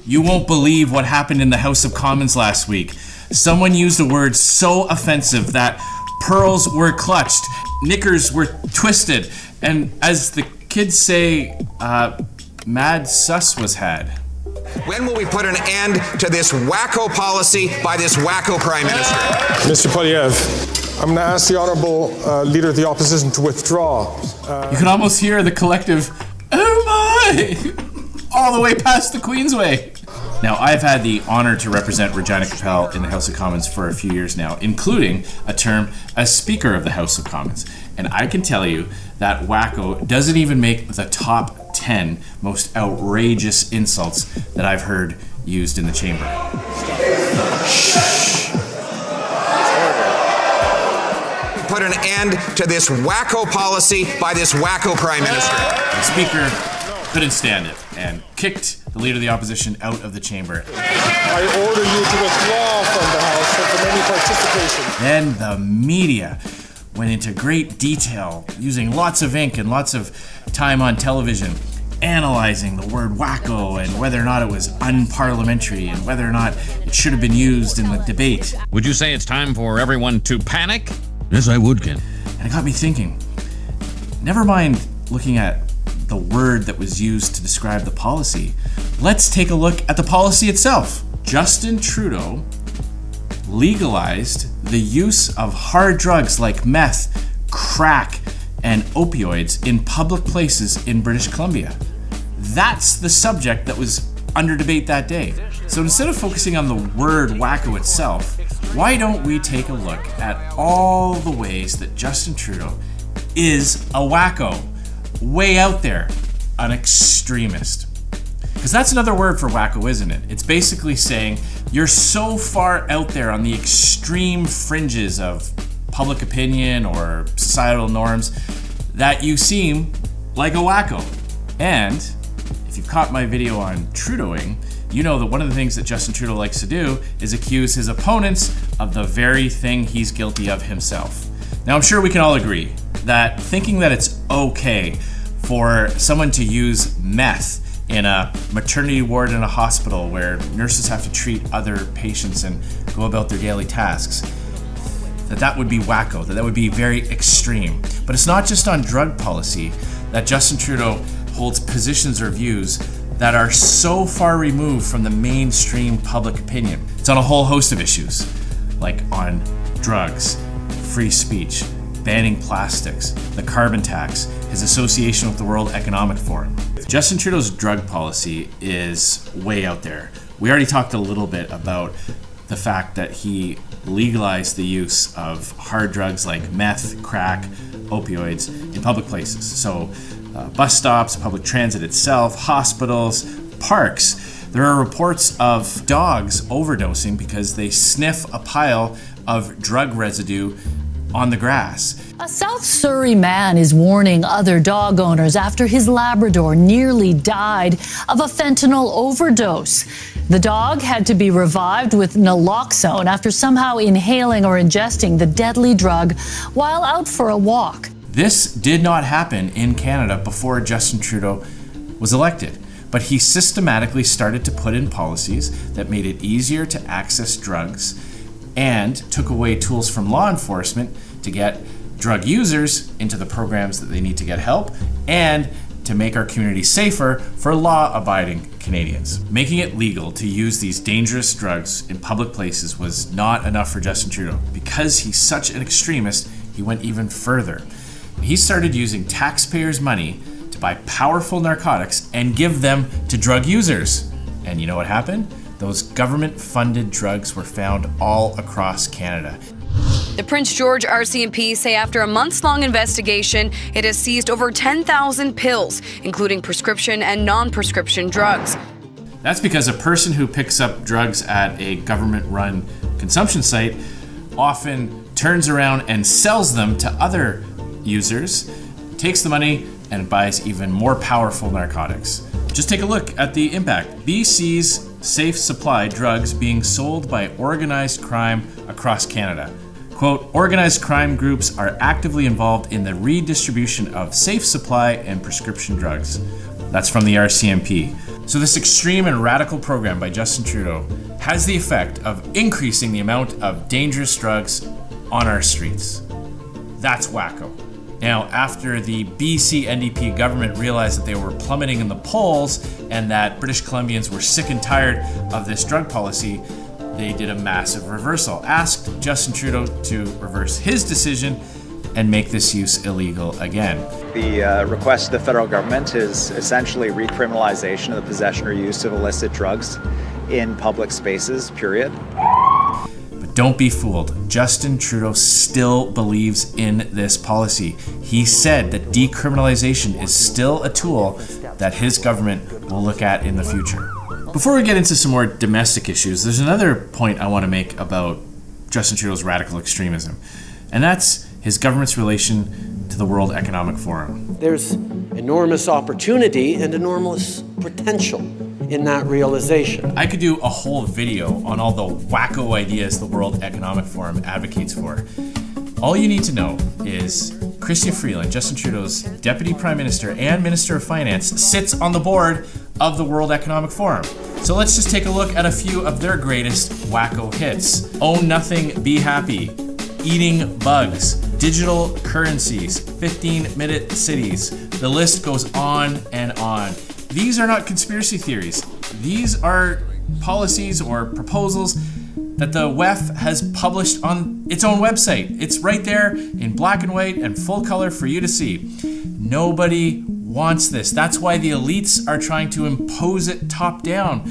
You won't believe what happened in the House of Commons last week. Someone used a word so offensive that pearls were clutched, knickers were twisted, and as the kids say, mad sus was had. When will we put an end to this wacko policy by this wacko Prime Minister? Mr. Poilievre, I'm going to ask the Honourable Leader of the Opposition to withdraw. You can almost hear the collective, oh my, all the way past the Queensway. Now, I've had the honor to represent Regina Capel in the House of Commons for a few years now, including a term as Speaker of the House of Commons. And I can tell you that wacko doesn't even make the top 10 most outrageous insults that I've heard used in the chamber. Put an end to this wacko policy by this wacko Prime Minister. The Speaker couldn't stand it and kicked the Leader of the Opposition out of the chamber. I order you to withdraw from the House and from any participation. Then the media went into great detail, using lots of ink and lots of time on television, analyzing the word wacko and whether or not it was unparliamentary and whether or not it should have been used in the debate. Would you say it's time for everyone to panic? Yes, I would, Ken. And it got me thinking, never mind looking at the word that was used to describe the policy. Let's take a look at the policy itself. Justin Trudeau legalized the use of hard drugs like meth, crack, and opioids in public places in British Columbia. That's the subject that was under debate that day. So instead of focusing on the word wacko itself, why don't we take a look at all the ways that Justin Trudeau is a wacko? Way out there, an extremist. Because that's another word for wacko, isn't it? It's basically saying you're so far out there on the extreme fringes of public opinion or societal norms that you seem like a wacko. And if you've caught my video on Trudeauing, you know that one of the things that Justin Trudeau likes to do is accuse his opponents of the very thing he's guilty of himself. Now, I'm sure we can all agree that thinking that it's okay for someone to use meth in a maternity ward in a hospital where nurses have to treat other patients and go about their daily tasks, that would be wacko, that would be very extreme. But it's not just on drug policy that Justin Trudeau holds positions or views that are so far removed from the mainstream public opinion. It's on a whole host of issues, like on drugs, free speech, banning plastics, the carbon tax, his association with the World Economic Forum. Justin Trudeau's drug policy is way out there. We already talked a little bit about the fact that he legalized the use of hard drugs like meth, crack, opioids in public places. So bus stops, public transit itself, hospitals, parks. There are reports of dogs overdosing because they sniff a pile of drug residue on the grass. A South Surrey man is warning other dog owners after his Labrador nearly died of a fentanyl overdose. The dog had to be revived with naloxone after somehow inhaling or ingesting the deadly drug while out for a walk. This did not happen in Canada before Justin Trudeau was elected, but he systematically started to put in policies that made it easier to access drugs and took away tools from law enforcement to get drug users into the programs that they need to get help and to make our community safer for law-abiding Canadians. Making it legal to use these dangerous drugs in public places was not enough for Justin Trudeau. Because he's such an extremist, he went even further. He started using taxpayers' money to buy powerful narcotics and give them to drug users. And you know what happened? Those government-funded drugs were found all across Canada. The Prince George RCMP say after a months-long investigation, it has seized over 10,000 pills, including prescription and non-prescription drugs. That's because a person who picks up drugs at a government-run consumption site often turns around and sells them to other users, takes the money, and buys even more powerful narcotics. Just take a look at the impact. BC's safe supply drugs being sold by organized crime across Canada. Quote, organized crime groups are actively involved in the redistribution of safe supply and prescription drugs. That's from the RCMP. So this extreme and radical program by Justin Trudeau has the effect of increasing the amount of dangerous drugs on our streets. That's wacko. Now, after the BC NDP government realized that they were plummeting in the polls and that British Columbians were sick and tired of this drug policy, they did a massive reversal. Asked Justin Trudeau to reverse his decision and make this use illegal again. The request to the federal government is essentially recriminalization of the possession or use of illicit drugs in public spaces, period. But don't be fooled. Justin Trudeau still believes in this policy. He said that decriminalization is still a tool that his government will look at in the future. Before we get into some more domestic issues, there's another point I want to make about Justin Trudeau's radical extremism, and that's his government's relation to the World Economic Forum. There's enormous opportunity and enormous potential in that realization. I could do a whole video on all the wacko ideas the World Economic Forum advocates for. All you need to know is Chrystia Freeland, Justin Trudeau's Deputy Prime Minister and Minister of Finance, sits on the board of the World Economic Forum. So let's just take a look at a few of their greatest wacko hits. Own nothing, be happy. Eating bugs. Digital currencies. 15-minute cities. The list goes on and on. These are not conspiracy theories. These are policies or proposals that the WEF has published on its own website. It's right there in black and white and full color for you to see. Nobody wants this. That's why the elites are trying to impose it top down.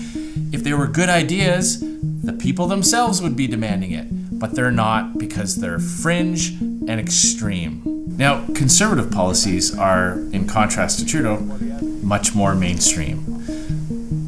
If they were good ideas, the people themselves would be demanding it, but they're not because they're fringe and extreme. Now, conservative policies are, in contrast to Trudeau, much more mainstream.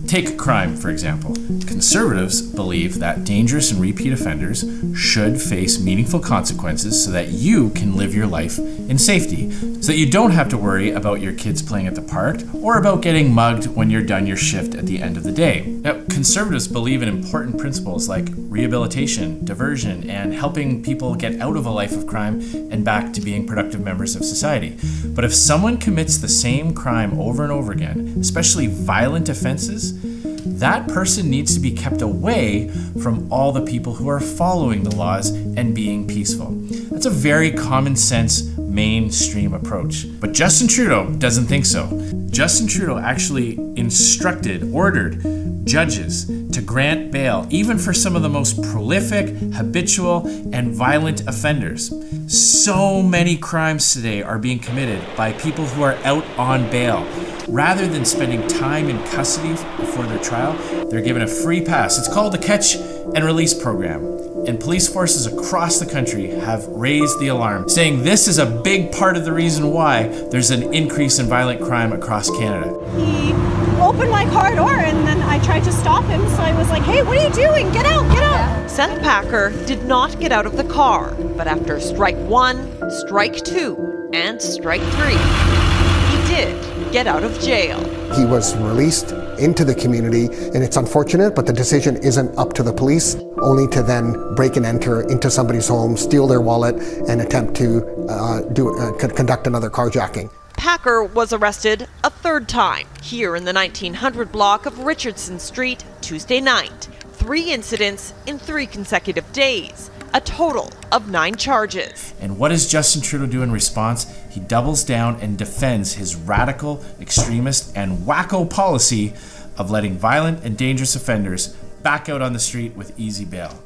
Take crime, for example. Conservatives believe that dangerous and repeat offenders should face meaningful consequences so that you can live your life in safety, so that you don't have to worry about your kids playing at the park or about getting mugged when you're done your shift at the end of the day. Now, conservatives believe in important principles like rehabilitation, diversion, and helping people get out of a life of crime and back to being productive members of society. But if someone commits the same crime over and over again, especially violent offenses, that person needs to be kept away from all the people who are following the laws and being peaceful. That's a very common sense, mainstream approach. But Justin Trudeau doesn't think so. Justin Trudeau actually ordered judges to grant bail, even for some of the most prolific, habitual, and violent offenders. So many crimes today are being committed by people who are out on bail. Rather than spending time in custody before their trial, they're given a free pass. It's called the Catch and Release Program. And police forces across the country have raised the alarm, saying this is a big part of the reason why there's an increase in violent crime across Canada. He opened my car door and then I tried to stop him, so I was like, hey, what are you doing? Get out, get out. Seth Packer did not get out of the car, but after strike 1, strike 2, and strike 3, he did get out of jail. He was released into the community, and it's unfortunate, but the decision isn't up to the police, only to then break and enter into somebody's home, steal their wallet, and attempt to conduct another carjacking. Packer was arrested a third time here in the 1900 block of Richardson Street Tuesday night. 3 incidents in 3 consecutive days. A total of 9 charges. And what does Justin Trudeau do in response? He doubles down and defends his radical, extremist, and wacko policy of letting violent and dangerous offenders back out on the street with easy bail.